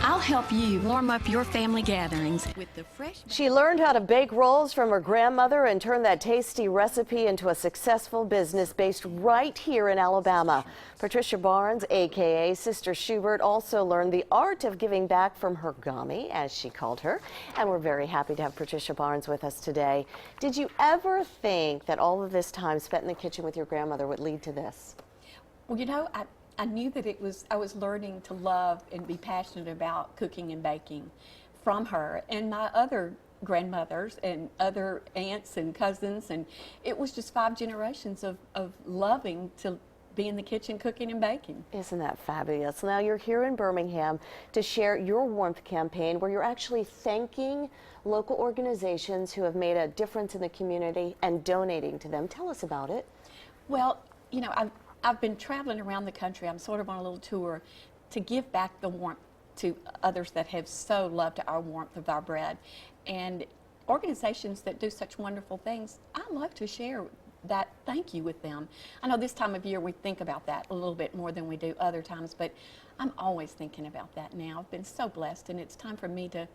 I'll help you warm up your family gatherings with the fresh. She learned how to bake rolls from her grandmother and turned that tasty recipe into a successful business based right here in Alabama. Patricia Barnes, aka Sister Schubert, also learned the art of giving back from her Gami, as she called her. And we're very happy to have Patricia Barnes with us today. Did you ever think that all of this time spent in the kitchen with your grandmother would lead to this? Well, you know, I knew that I was learning to love and be passionate about cooking and baking from her and my other grandmothers and other aunts and cousins, and it was just 5 generations of loving to be in the kitchen cooking and baking. Isn't that fabulous? Now you're here in Birmingham to share your Warmth campaign where you're actually thanking local organizations who have made a difference in the community and donating to them. Tell us about it. Well, you know, I've been traveling around the country. I'm sort of on a little tour to give back the warmth to others that have so loved our warmth of our bread. And organizations that do such wonderful things, I love to share that thank you with them. I know this time of year we think about that a little bit more than we do other times, but I'm always thinking about that now. I've been so blessed, and it's time for me to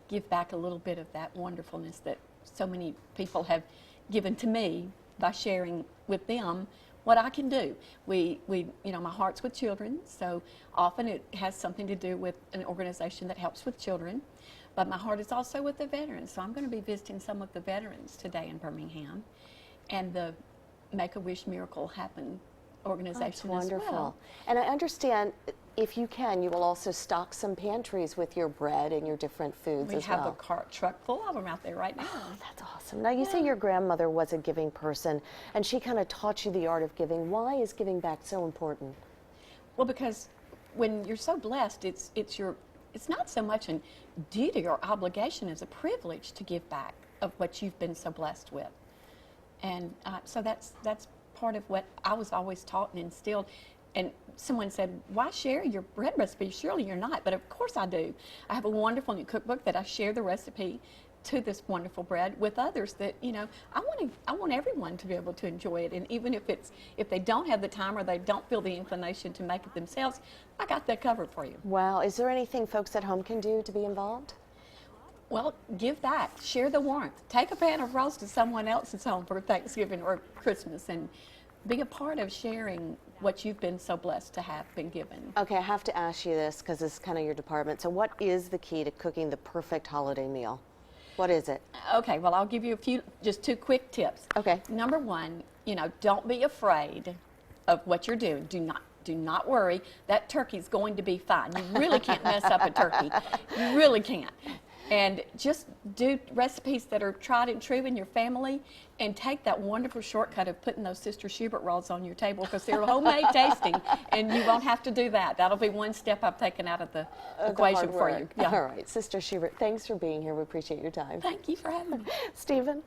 give back a little bit of that wonderfulness that so many people have given to me by sharing with them what I can do. You know, my heart's with children, so often it has something to do with an organization that helps with children, but my heart is also with the veterans. So I'm going to be visiting some of the veterans today in Birmingham, and the Make-A-Wish Miracle Happen organization That's wonderful. as well. And I understand, if you can, you will also stock some pantries with your bread and your different foods We as have well. a cart truck full of them out there right now. Oh, that's awesome. Now, you say your grandmother was a giving person, and she kind of taught you the art of giving. Why is giving back so important? Well, because when you're so blessed, it's not so much a duty or obligation as a privilege to give back of what you've been so blessed with. And so that's part of what I was always taught and instilled. And someone said, why share your bread recipe? Surely you're not. But of course I do. I have a wonderful new cookbook that I share the recipe to this wonderful bread with others that, you know, I want everyone to be able to enjoy it. And even if they don't have the time or they don't feel the inclination to make it themselves, I got that covered for you. Wow. Is there anything folks at home can do to be involved? Well, give back. Share the warmth. Take a pan of roast to someone else's home for Thanksgiving or Christmas and be a part of sharing what you've been so blessed to have been given. Okay, I have to ask you this because this is kind of your department. So what is the key to cooking the perfect holiday meal? What is it? Okay, well, I'll give you just 2 quick tips. Okay. Number 1, you know, don't be afraid of what you're doing. Do not worry. That turkey's going to be fine. You really can't mess up a turkey. You really can't. And just do recipes that are tried and true in your family, and take that wonderful shortcut of putting those Sister Schubert rolls on your table, because they're homemade tasting, and you won't have to do that. That'll be one step I've taken out of the equation for you. Yeah. All right, Sister Schubert, thanks for being here. We appreciate your time. Thank you for having me. Stephen?